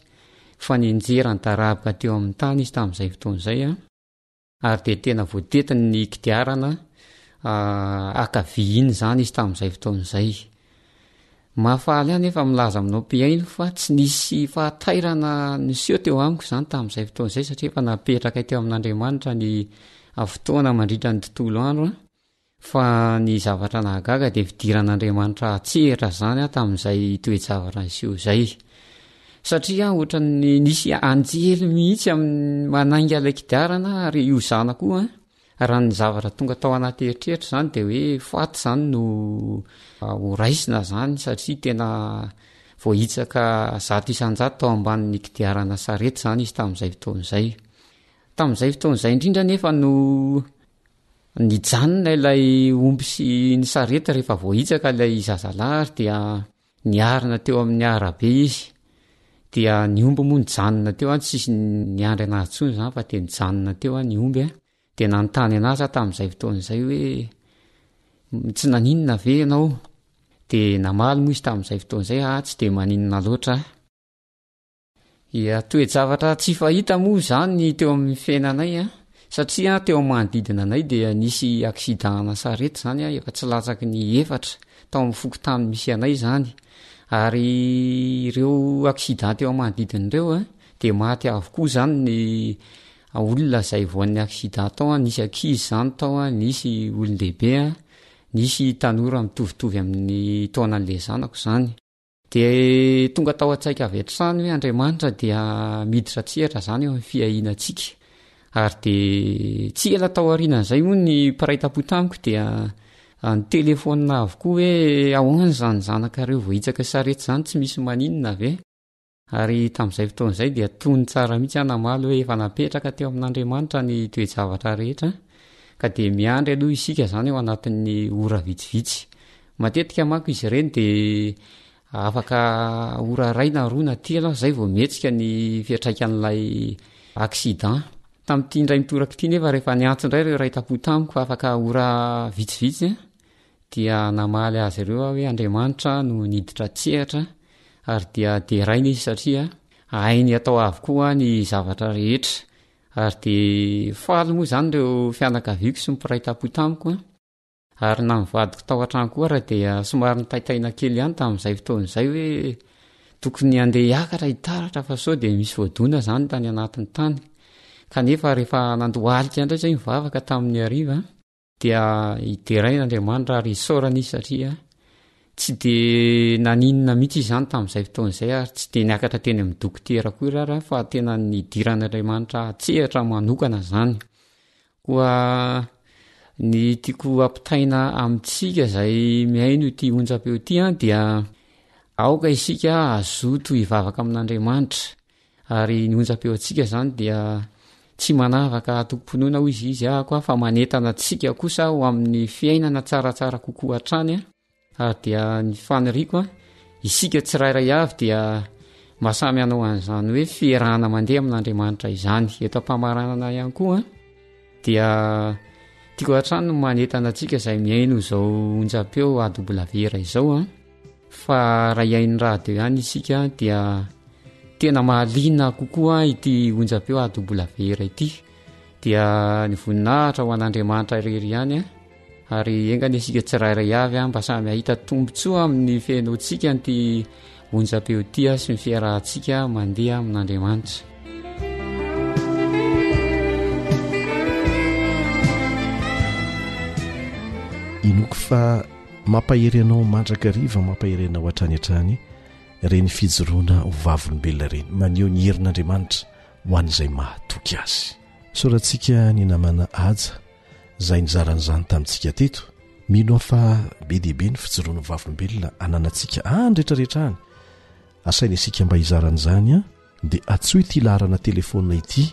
fa ninjerany tarabika teo amin'ny tany izy tamin'izay fotoan'izay ary dia tena voatetiny ny kidiarana akaviiny zany izy tamin'izay fotoan'izay. Mahafaly ihany efa milaza aminao mpiaino fa tsy nisy fahatairana niseho teo amiko zany tamin'izay fotoan'izay satria efa napetraka teo amin'Andriamanitra ny fotoana mandritra ny tontolo andro fa ny zavatra nahagaga dia fidiran'Andriamanitra atsehatra zany tamin'izay toe-javatra niseho izay satria ohatran'ny nisy anjely mihitsy manainga ilay kidiarana ary io zana koa raha ny zavatra tonga tao anaty eritreritra zany dia hoe faty zany no horaisina zany satria tena voahitsaka 100 tao ambanin'ny kidiarana sarety zany izy tamin'izay fotoan'izay. Tamin'izay fotoan'izay indrindra nefa no nijanona ilay omby sy ny sarety rehefa voahitsaka ilay zazalahary dia niarina teo amin'ny arabe izy dia ny omby moa nijanona teo tsisy niandry anazy tsony zany fa dia nijanona teo ny omby dia nanontany anazy tamin'izay fotoan'izay hoe tsy naninona ve ianao dia namaly moa izy tamin'izay fotoan'izay tsy dia maninona loatra. Toe-javatra tsy fahita moa zany teo amin'ny fiainanay satria teo amin'ny manodidina anay dia nisy aksidana sarety zany efa tsy latsaky ny 4 tao amin'ny fokotany misy anay zany ary ireo aksida teo amin'ny manodidina ireo dia maty avokoa zany ny olona izay voan'ny aksida tao nisy ankizy zany tao nisy olon-dehibe nisy tanora mitovitovy amin'ny taonan'ilay zanako zany dia tonga tao an-tsaika avy hatrany hoe Andriamanitra dia miditra tsehatra zany eo amin'ny fiahinantsika ary dia tsy ela tao aorianan'izay moa ny mpiray tampotamiko dia ny telefona avokoa hoe ahoana zany zanakareo voahitsaka sarety zany tsy misy maninona ve ary tamin'izay fotoan'izay dia tony tsara mihitsy namaly hoe efa napetraka teo amin'Andriamanitra ny toe-javatra rehetra ka dia miandry aloha isika zany eo anatin'ny ora vitsivitsy. Matetika manko izy ireny dia afaka ora ray na 2 na 3 zay vao mihetsika ny fiatraikan'ilay aksidan. Tamin'ity indray mitoraka ity nefa rehefa niantso indray ireo ray tampotamiko afaka ora vitsivitsy dia namaly azy ireo hoe Andriamanitra no niditra tsehatra ary dia deraina izy satria hainy atao avokoa ny zavatra rehetra ary dia faly moa zany ireo fianakaviako sy mpiray tampotamiko ary na mivadiko tao an-trano koa raha dia somary nitaitaina kely ihany tamin'izay fotoan'izay hoe tokony andeha hiakatra hitaratra fa sao dia misy voadona zany tany anatin'ny tany kanefa rehefa nandohalika indray zay mivavaka tamin'ny ariva dia hideraina Andriamanitra ary isaorana izy satria tsy de naninona mihitsy izy zany tamin'izay fotoan'izay ary tsy de niakatra teny amin'ny dokotera koa rara fa tena nidiran'Andriamanitra tsehatra manokana zany. Koa ny tiako ampitaina amintsika izay miaino ity onjam-peo ity dia aoka isika azoto hivavaka amin'Andriamanitra ary ny onjam-peo atsika zany dia tsy manavaka tomponoana ho izy koa fa manentana atsika kosa ho amin'ny fiainana tsaratsara kokoa hatrany ary dia ny faniriko isika tsirairay avy dia mahasamy anao an'izany hoe fiarahana mandeha amin'Andriamanitra izany. Eto ampamaranana ihany koa dia tiako hatrany no manentana atsika izay miaino izao onjam-peo AWR izao fa raha iain'ny radio ihany isika dia tena mahaliana kokoa ity onjam-peo AWR ity dia ny voninahitra ho an'Andriamanitra irery ihany ary engany isika tsirairay avy mba samy ahita tombontsoa amin'ny fiainontsika ny onjam-peo ity sy ny fiarahantsika mandeha amin'Andriamanitra. Inoko fa mampahery anao mandrakariva, mampahery anao hatrany hatrany reny fijoroana ho vavolombelona reny, maneho ny herin'Andriamanitra ho an'izay mahatoky azy. Sorantsika ny namana aja izay nizaran'izany tamintsika teto, mino fa be dehibe ny fijoroana ho vavolombelona ananantsika andrehetrarehetrany. Asaina isika mba hizaran'izany dia atsoy ity laharana telefônina ity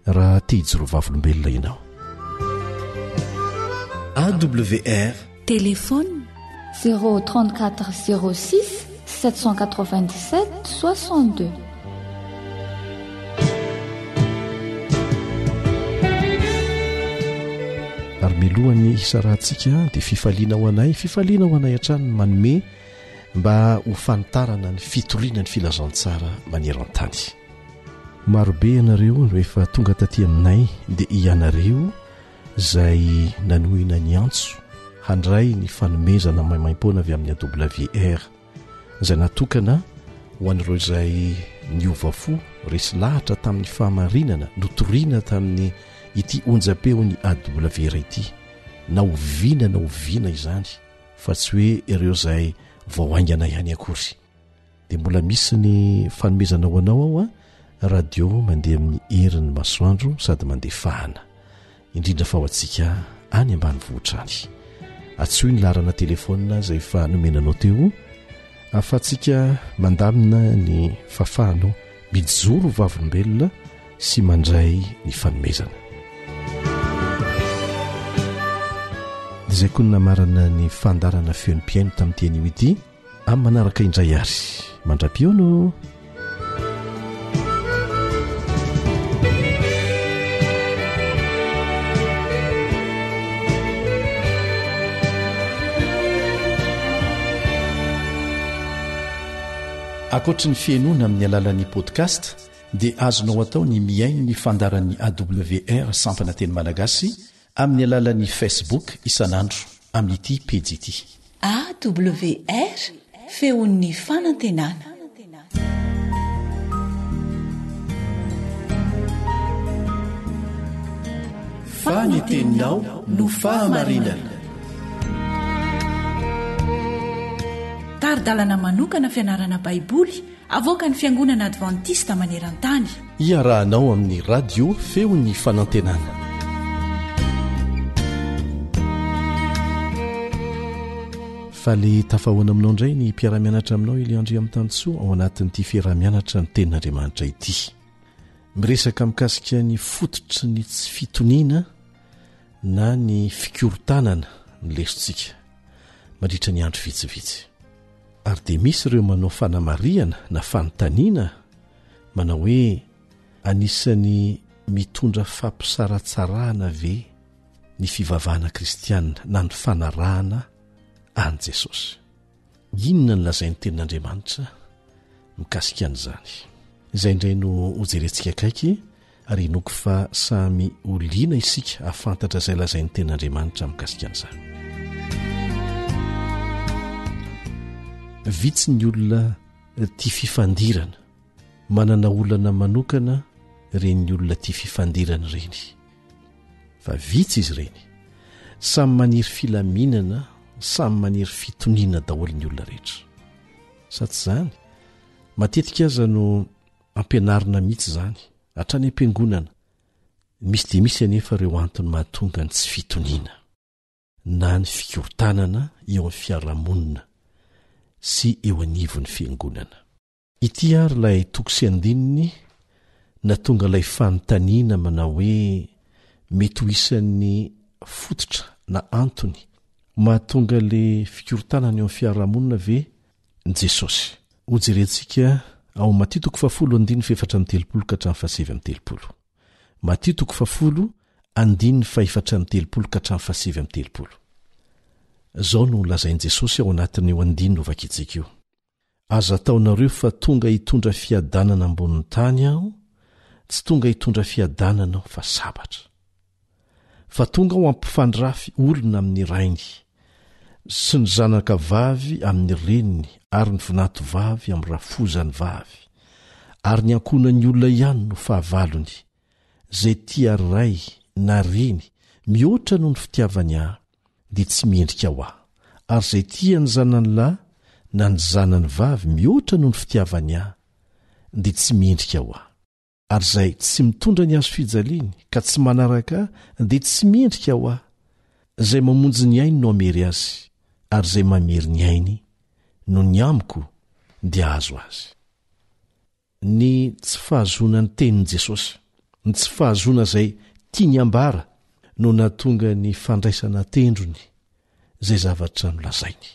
raha te hijoro vavolombelona ianao. AWR téléphone 034 06 797 62. Ary milohan'ny isarahantsika dia fifaliana ho anay hatrany ny manome mba ho fanitarana ny fitoriana ny filazantsara maneran-tany. Marobe ianareo rehefa tonga taty aminay dia ianareo izay nanohina ny antso handray ny fanomezana maimaim-poana avy amin'ny AWR izay natokana ho an'ireo izay niovafo resy lahatra tamin'ny fahamarinana notoriana tamin'ny ity onjam-peo ny AWR ity, na oviana izany fa tsy hoe ireo izay vao aingana ihany akory. Dia mbola misy ny fanomezana ho anao ao radio mandeha amin'ny herin'ny masoandro sady mandeha fahana, indrindra fa ho antsika any ambanivohitra any. Atsoy ny laharana telefônina izay efa nomenanao teo ahafahantsika mandamina ny fahafahanao mijoro vavolombelona sy mandray ny fanomezana. Izay koa ny namarana ny fandarana feon'ny mpiaino tamin'ny teny ity amin'ny manaraka indray ary mandra-piono. Ankoatra ny fiainoana amin'ny alalan'ny podcast dia azonao atao ny miaino ny fandaran'ny AWR sampana teny malagasy amin'ny alalan'ny Facebook isanandro amin'ity pejy ity AWR feon'ny fanantenana. Faneteninao no fahamarinana. Taridalana manokana fianarana baiboly avoaka ny fiangonana Adventista maneran-tany. Iarahanao amin'ny radio feon'ny fanantenana. Fa le tafahoana aminao indray ny mpiara-mianatra aminao Eliandry amin'ny Tansoa ao anatin'ity fiara-mianatra ny tenin'Andriamanitra ity. Miresaka mikasika ny fototry ny tsy fitoniana na ny fikorotanana ny lesontsika mandritra ny andro vitsivitsy. Ary dia misy ireo manao fanamariana na fanontaniana manao hoe anisany mitondra fampisaratsarahana ve ny fivavahana kristianina na ny fanarahana an Jesosy. Inona ny lazain'ny tenin'Andriamanitra mikasika an'izany? Izay indray no hojerentsika akaiky ary inoko fa samy oliana isika ahafantatra izay lazain'ny tenin'Andriamanitra mikasika an'izany. Vitsy ny olona tia fifandirana, manana olana manokana reny olona tia fifandirana reny. Fa vitsy izy reny, samy maniry filaminana samy maniry fitoniana daholo ny olona rehetra sa tsy zany matetika aza no ampianarina mihitsy zany hatrany am-piangonana misy dia misy anefa ireo antony mahatonga ny tsy fitoniana na ny fikorotanana eo amin'ny fiarahamonina sy eo anivon'ny fiangonana. Ity ary ilay toko sy andininy na tonga ilay fanontaniana manao hoe mety ho isan'ny fototra na antony mahatonga le fikorotanana eo amin'ny fiarahamonina ve ny Jesosy. Ho jerentsika ao Matteo 10:4-7 Matteo 10:4-7 Zao no lazain' Jesosy ao anatin'io andiny no vakitsika io. Aza ataonareo fa tonga hitondra fiadanana ambonin'ny tany aho, tsy tonga hitondra fiadanana aho fa sabatra. Fa tonga ho ampifandrafy olona amin'ny rainy, sy ny zanaka vavy amin'ny reniny, ary ny vinato vavy amin'ny rafozany vavy, ary ny ankonany olona ihany no fahavalony, zay tia ray na reny mihoatra noho ny fitiavany ahy, dia tsy miendrika ho ahy, ary zay tia ny zanany lahy na ny zanany vavy mihoatra noho ny fitiavany ahy, dia tsy miendrika ho ahy, ary zay tsy mitondra ny azo fijaliany ka tsy manaraka ahy, dia tsy miendrika ho ahy. Zay mamonjy ny ainy no amery azy, ary zay mamery ny ainy no ny amiko dia azo azy. Ny tsy fahazona ny tenin'i Jesosy, ny tsy fahazona zay tiany ambara no natonga ny fandraisana tendrony zay zavatra nolazainy.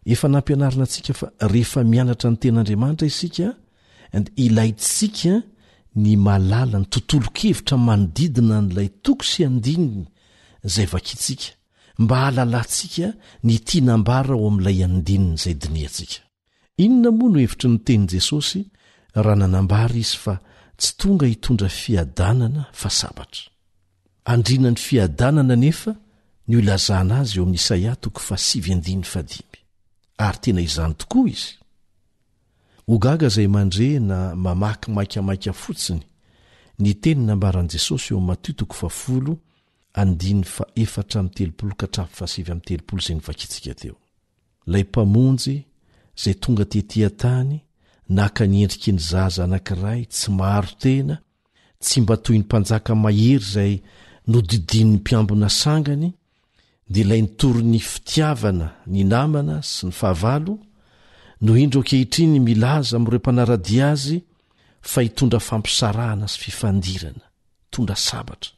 Efa nampianarina antsika fa rehefa mianatra ny ten'Andriamanitra isika, ilaitsika ny malala ny tontolo-kevitra manodidina n'ilay toko sy andininy zay vakitsika, mba halalantsika ny tianambara ao amin'ilay andininy zay diniantsika. Inona moa no hevitry ny tenin'i Jesosy raha nanambara izy fa tsy tonga hitondra fiadanana fa sabatra. Andrina ny fiadanana nefa ny ilazana azy eo amin'ny Isaia 7:5, ary tena izany tokoa izy. Hogaga zay mandre na mamaky maikamaika fotsiny ny teny nambaran'i Jesosy eo Matteo 10:4-7 zay nivakitsika teo. Lay mpamonjy zay tonga tetỳ tany naka ny endriky ny zaza anankiray tsy maharo tena, tsy mba toy ny mpanjaka mahery zay nodidin'ny mpiambona sangany, dia ilay nitory ny fitiavana, ny namana sy ny fahavalo, no indro ankehitriny milaza amin'ireo mpanaradia azy fa hitondra fampisarahana sy fifandirana, tondra sabatra.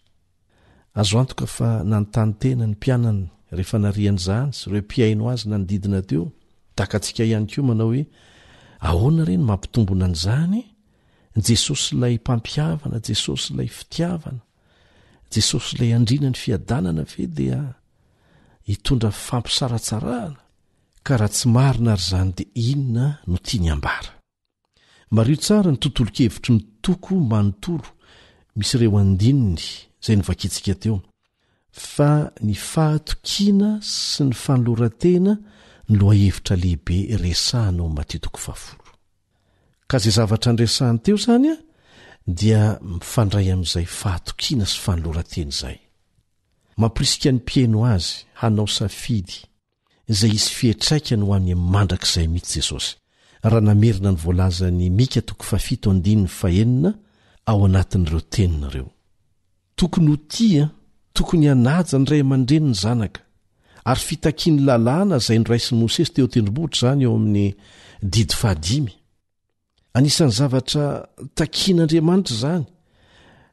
Azo antoka fa nanontany tena ny mpianany rehefa narian'izany sy ireo mpiaino azy nanodidina teo, tahaka antsika ihany koa manao hoe ahoana ireny mampitombona an'izany? Jesosy ilay mpampiavana, Jesosy ilay fitiavana, Jesosy ilay andrina ny fiadanana ve dia hitondra fampisaratsarahana? Ka raha tsy marina ary zany dia inona no tiany ambara? Mario tsara ny tontolo-kevitry ny toko manontolo misy ireo andininy zay nivakitsika teo, fa ny fahatokiana sy ny fanolorantena ny lohahevitra lehibe resahana ao Matteo 10. Ka zay zavatra nresahany teo zany dia mifandray amin'izay fahatokiana sy fanolorantena izay. Mampirisika ny mpiaino azy hanao safidy izay isy fietraikany ho amin'ny mandrakizay mihitsy Jesosy, raha namerina ny voalazany Mika 7:5 ao anatin'ireo teninareo. Tokony ho tia, tokony hanaja ny ray aman-dreny ny zanaka, ary fitakiany lalàna izay noraisin'i Mosesy teo tendrombohitra zany eo amin'ny 5. Anisan'ny zavatra takian'Andriamanitra zany,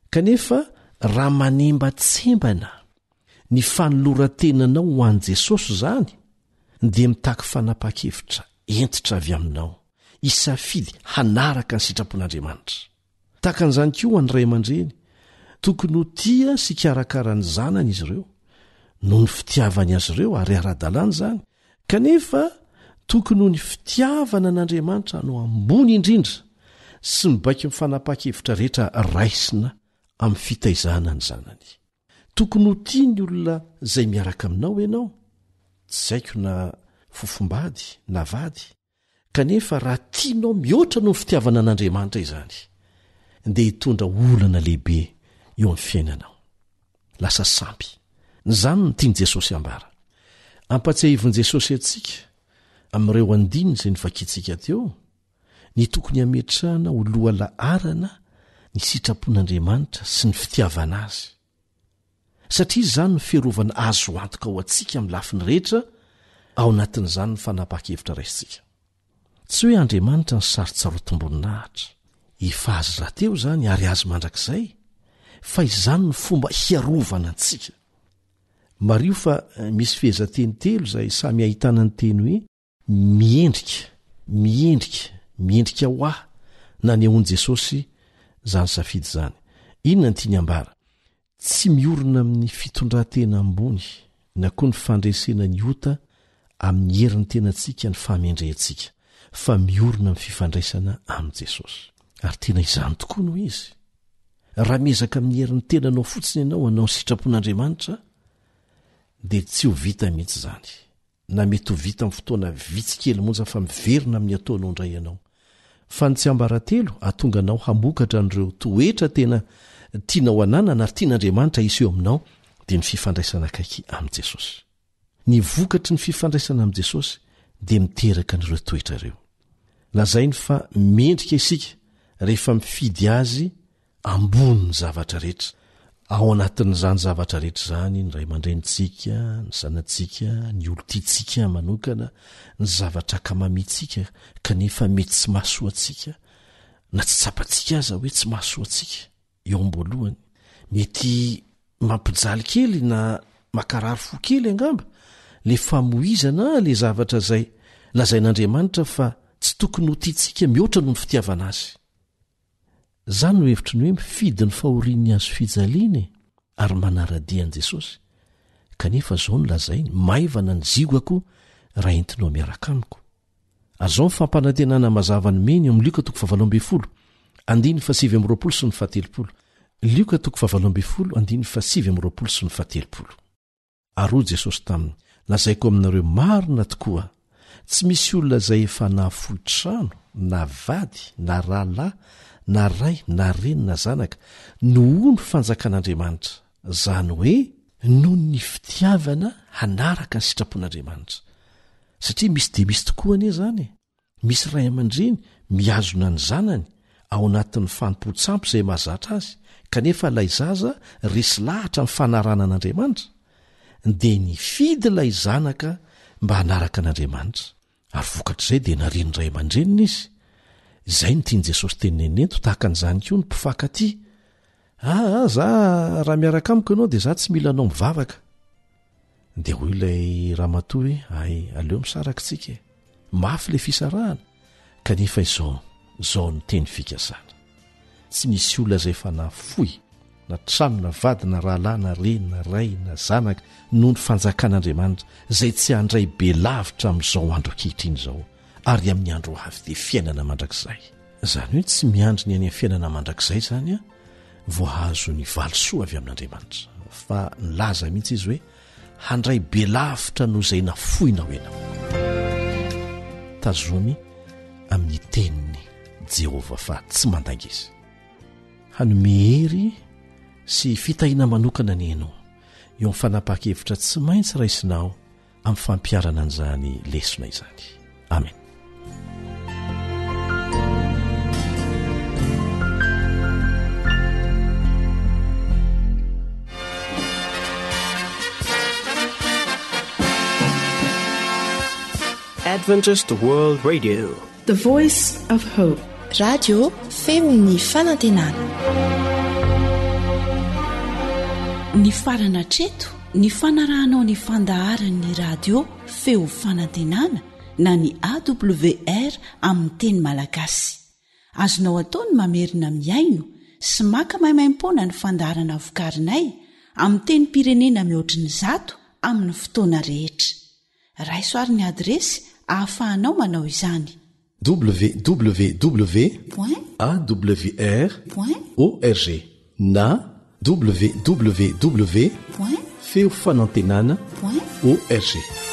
kanefa raha manembatsembana ny fanolorantenanao ho an'i Jesosy zany, dia mitaky fanapa-kevitra entitra avy aminao, isafidy hanaraka ny sitrapon'Andriamanitra. Takan'izany koa ho an'ny ray aman-dreny, tokony ho tia sy karakara ny zanany izy ireo, noho ny fitiavany azy ireo ary ara-dalàna zany, kanefa tokony ho ny fitiavana an'Andriamanitra no ambony indrindra sy mibaiko mifanapa-kevitra rehetra raisina amin'ny fitaizana ny zanany. Tokony ho tia ny olona izay miaraka aminao ianao, tsy zaiko na fofombady na vady, kanefa raha tianao mihoatra no ny fitiavana an'Andriamanitra izany, dia hitondra olana lehibe eo amin'ny fiainanao. Lasa sampy. Izany no tiany Jesosy ambara. ampatsiahivon' jesosy atsika amin'ireo andiny izay nivakitsika teo ny tokony hametrahana ho loha laharana ny sitrapon'andriamanitra sy ny fitiavana azy satria izany ny fiarovana azo antoka ho antsika amin'ny lafiny rehetra ao anatin'izany ny fanapa-kevitra raisitsika tsy hoe andriamanitra ny sarotsarotom-boninahitra ifahazy rahateo izany ary azy mandrakizay fa izany ny fomba hiarovana antsika mario fa misy fihezanteny telo izay samy ahitana ny teny hoe miendrika ho ahy na ny ahony jesosy zany safidy zany inona ny tiany ambara tsy miorina amin'ny fitondrantena ambony na koa ny fandresena ny ota amin'ny heriny tenantsika ny fahamendrehantsika fa miorina amin'ny fifandraisana amin'i jesosy ary tena izany tokoa no izy raha miezaka amin'ny heriny tenanao fotsiny ianao anao ny sitrapon'andriamanitra dia tsy ho vita mihitsy izany na mety ho vita amin'ny fotoana vitsikely monja fa miverina amin'ny ataonao indray ianao fa ny tsy ambaratelo atonga anao hamokatra n'ireo toetra tena tianao ananana ary tian'andriamanitra isy eo aminao dia ny fifandraisana akaiky amin'i jesosy ny vokatry ny fifandraisana amin'i jesosy dia miteraka n'ireo toetra ireo lazainy fa mendrika isika rehefa mifidy azy ambony ny zavatra rehetra ao anatin'izany zavatra rehetra izany ny ray aman-drenitsika ny zanantsika ny olo-tiantsika manokana ny zavatra akamamitsika kanefa mety tsy mahasoantsika na tsy tsapantsika aza hoe tsy mahasoantsika eo am-boalohany mety mampijaly kely na makarary fo kely angamba le famoizana le zavatra zay lazain'andriamanitra fa tsy tokony ho tiantsika mihoatra noho ny fitiavana azy zany no hevitry ny hoe mifidy ny fahorian'ny azo fijaliany ary manaradian'i jesosy kanefa zao no lazainy maivana ny zigako raha entinao miaraka amiko azao ny fampanantenana mazava ny meny amin'ny Lioka 7:20 andiny fa 7:20 sy ny 7 Lioka 7:20 sy ny 7 ary jesosy taminy lazaiko aminareo marina tokoa tsy misy olona zay efa nahafohy trano na vady na rahalahy na ray na reny na zanaka noho ny fanjakan'andriamanitra zany hoe noho ny fitiavana hanaraka ny sitrapon'andriamanitra satria misy dia misy tokoa anie zany misy ray aman-dreny miazona ny zanany ao anatin'ny fanompo-tsampy izay mahazatra azy kanefa ilay zaza resy lahatra ny fanarana an'andriamanitra dia nifidy ilay zanaka mba hanaraka an'andriamanitra ary vokatr'izay dia nariany ray aman-dreniny izy izay ny tiany jesosy teninenento tahaka an'izany koa ny mpifankaty za raha miaraka amiko ianao dia za tsy mila anao mivavaka dia hoy ilay ramatoa hoe ay aleo misaraka tsika mafy le fisarahana kanefa izao ny teny fikasana tsy misy olona zay fa nafoy na trano na vady na rahalahy na reny na ray na zanaka noho ny fanjakan'andriamanitra zay tsy handray be lavitra amin'izao andro ankehitriny izao ary amin'ny andro avy dia fiainana mandrakizay zany hoe tsy miandry ny any amin'ny fiainana mandrakizay zany a voahazo ny valosoa avy amin'andriamanitra fa nilaza mihitsy izy hoe handray be lavitra noho izay nafoinao ianao tazomy amin'ny teniny Jehova fa tsy mandangizy hanomehery sy fitahina manokana ny hainao eo amin'ny fanapa-kevitra tsy maintsy raisinao amin'ny fampiarana an'izany lesona izany amen. Adventist World Radio, the voice of hope. Radio feony fanantenana. Ny farana treto ny fanarahanao ny fandaharan'ny radio feo fanantenana na ny AWR amin'ny teny malagasy. Azonao atao ny mamerina miaino sy maka maimaimpoana ny fandaharana vokarinay amin'ny teny pirenena mihoatriny 100 amin'ny fotoana rehetra. Raisoaryn'ny adresy ahafahanao manao izany. www.awr.org na www.feofanantenana.org.